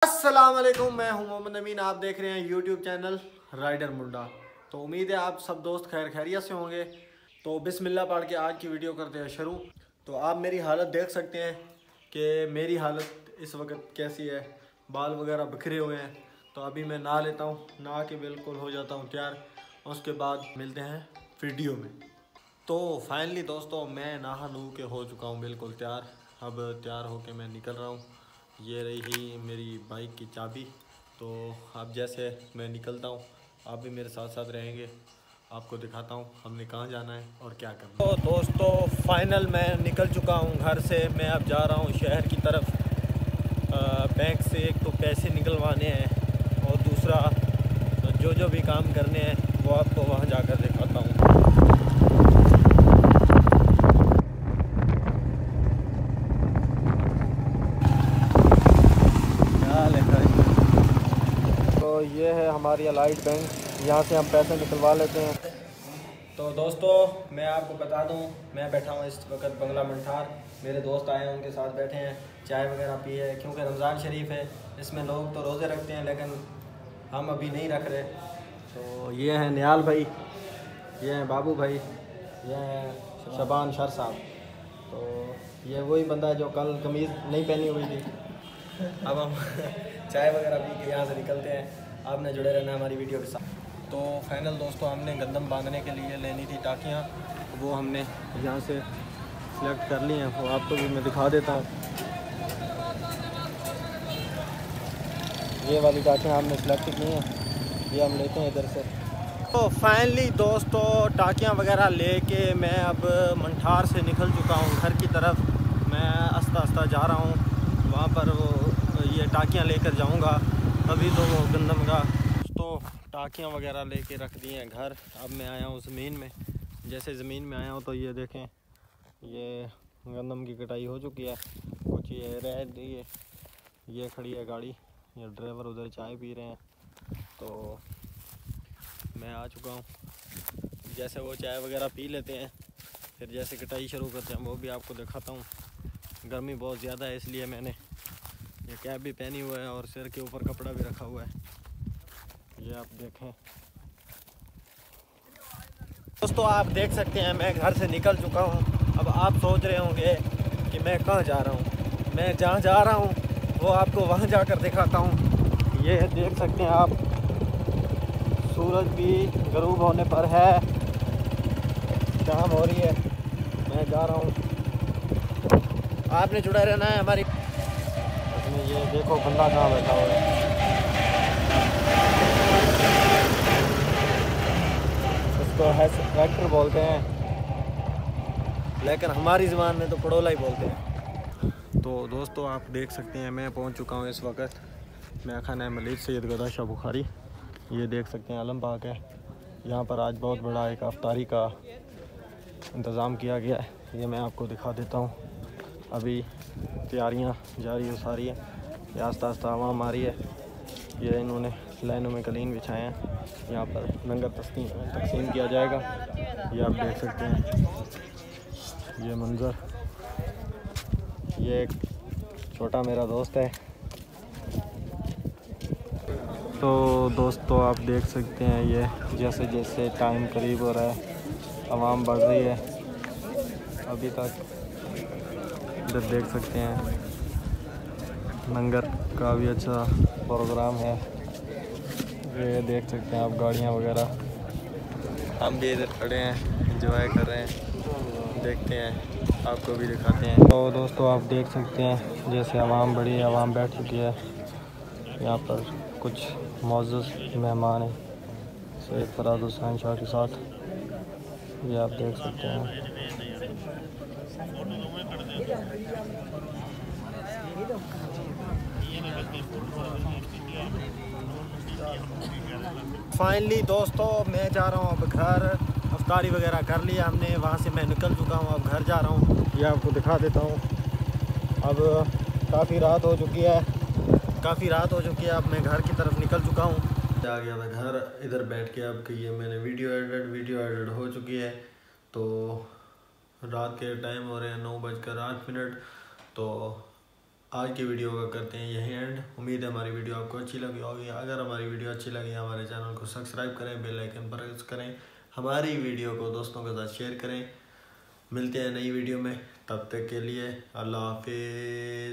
अस्सलाम वालेकुम, मैं हूं मोहम्मद अमीन। आप देख रहे हैं यूट्यूब चैनल राइडर मुंडा। तो उम्मीद है आप सब दोस्त खैरियत से होंगे। तो बिस्मिल्लाह पढ़ के आज की वीडियो करते हैं शुरू। तो आप मेरी हालत देख सकते हैं कि मेरी हालत इस वक्त कैसी है। बाल वगैरह बिखरे हुए हैं। तो अभी मैं नहा लेता हूँ, नहा के बिल्कुल हो जाता हूँ तैयार। उसके बाद मिलते हैं वीडियो में। तो फाइनली दोस्तों मैं नहा नू के हो चुका हूँ बिल्कुल तैयार। अब तैयार होके मैं निकल रहा हूँ। ये रही मेरी बाइक की चाबी। तो अब जैसे मैं निकलता हूँ आप भी मेरे साथ साथ रहेंगे। आपको दिखाता हूँ हमने कहाँ जाना है और क्या करना है। तो दोस्तों फाइनल मैं निकल चुका हूँ घर से। मैं अब जा रहा हूँ शहर की तरफ। बैंक से एक तो पैसे निकलवाने हैं और दूसरा जो भी काम करने हैं वो आपको वहाँ जाकर दिखाता हूँ। तो ये है हमारी अलाइड बैंक, यहाँ से हम पैसे निकलवा लेते हैं। तो दोस्तों मैं आपको बता दूं, मैं बैठा हूँ इस वक्त बंगला मंठार। मेरे दोस्त आए हैं, उनके साथ बैठे हैं, चाय वगैरह पी है। क्योंकि रमज़ान शरीफ है, इसमें लोग तो रोज़े रखते हैं लेकिन हम अभी नहीं रख रहे। तो ये हैं नियाल भाई, ये हैं बाबू भाई, ये हैं शबान शर साहब। तो ये वही बंदा है जो कल कमीज़ नहीं पहनी हुई थी। अब हम चाय वगैरह पी के यहाँ से निकलते हैं। आपने जुड़े रहना हमारी वीडियो के साथ। तो फाइनल दोस्तों हमने गंदम बांधने के लिए लेनी थी टाकियाँ, वो हमने यहाँ से सिलेक्ट कर ली हैं। वो आपको भी मैं दिखा देता हूँ। ये वाली टाकियाँ हमने सिलेक्ट की हैं, ये हम लेते हैं इधर से। तो फाइनली दोस्तों टाकियाँ वगैरह लेके मैं अब मंठार से निकल चुका हूँ घर की तरफ। मैं आस्ता आस्ता जा रहा हूँ वहाँ पर। वो ये टाकियाँ लेकर जाऊँगा तभी तो वो गंदम का। तो टाकियाँ वगैरह लेके रख दी हैं घर। अब मैं आया हूँ ज़मीन में। जैसे ज़मीन में आया हूँ तो ये देखें, ये गंदम की कटाई हो चुकी है। कुछ ये रह दी है, ये खड़ी है गाड़ी, ये ड्राइवर उधर चाय पी रहे हैं। तो मैं आ चुका हूँ। जैसे वो चाय वगैरह पी लेते हैं फिर जैसे कटाई शुरू करते हैं वो भी आपको दिखाता हूँ। गर्मी बहुत ज़्यादा है इसलिए मैंने ये कैप भी पहनी हुआ है और सिर के ऊपर कपड़ा भी रखा हुआ है। ये आप देखें दोस्तों, आप देख सकते हैं मैं घर से निकल चुका हूँ। अब आप सोच रहे होंगे कि मैं कहाँ जा रहा हूँ। मैं जहाँ जा रहा हूँ वो आपको वहाँ जाकर दिखाता हूँ। ये देख सकते हैं आप, सूरज भी गरूब होने पर है, शाम हो रही है। मैं जा रहा हूँ, आपने जुड़ा रहना है हमारी। इसमें ये देखो बंदा कहाँ बैठा हुआ है। इसको है ट्रैक्टर बोलते हैं लेकिन हमारी ज़बान में तो पड़ोला ही बोलते हैं। तो दोस्तों आप देख सकते हैं मैं पहुंच चुका हूं इस वक्त। मैं खाना है मलिक सैयद गदा शाह बुखारी। ये देख सकते हैं आलम बाग है। यहाँ पर आज बहुत बड़ा एक अफ्तारी का इंतज़ाम किया गया है। ये मैं आपको दिखा देता हूँ। अभी तैयारियाँ जारी हो सारी है। ये आस्ता आस्ता आवाम आ रही है। ये इन्होंने लाइनों में कलीन बिछाए हैं। यहाँ पर लंगर तकसीम किया जाएगा। ये आप देख सकते हैं, ये मंज़र। ये एक छोटा मेरा दोस्त है। तो दोस्तों आप देख सकते हैं ये जैसे जैसे टाइम करीब हो रहा है आवाम बढ़ रही है। अभी तक इधर देख सकते हैं लंगर का भी अच्छा प्रोग्राम है। ये देख सकते हैं आप गाड़ियाँ वगैरह। हम भी इधर खड़े हैं, एंजॉय कर रहे हैं। देखते हैं, आपको भी दिखाते हैं। तो दोस्तों आप देख सकते हैं जैसे आवाम बड़ी आवाम बैठ चुकी है। यहाँ पर कुछ मौजूद मेहमान हैं सैयद फराद हुसैन शाह के साथ। ये आप देख सकते हैं। फाइनली दोस्तों मैं जा रहा हूँ अब घर। अफ्तारी वगैरह कर लिया हमने, वहाँ से मैं निकल चुका हूँ, अब घर जा रहा हूँ। ये आपको दिखा देता हूँ। अब काफ़ी रात हो चुकी है, अब मैं घर की तरफ निकल चुका हूँ। आ गया मैं घर, इधर बैठ के अब कि ये मैंने वीडियो एडिट हो चुकी है। तो रात के टाइम हो रहे हैं 9:08। तो आज की वीडियो का करते हैं यही एंड। उम्मीद है हमारी वीडियो आपको अच्छी लगी होगी। अगर हमारी वीडियो अच्छी लगी हमारे चैनल को सब्सक्राइब करें, बेल आइकन प्रेस करें, हमारी वीडियो को दोस्तों के साथ शेयर करें। मिलते हैं नई वीडियो में, तब तक के लिए अल्लाह हाफिज़।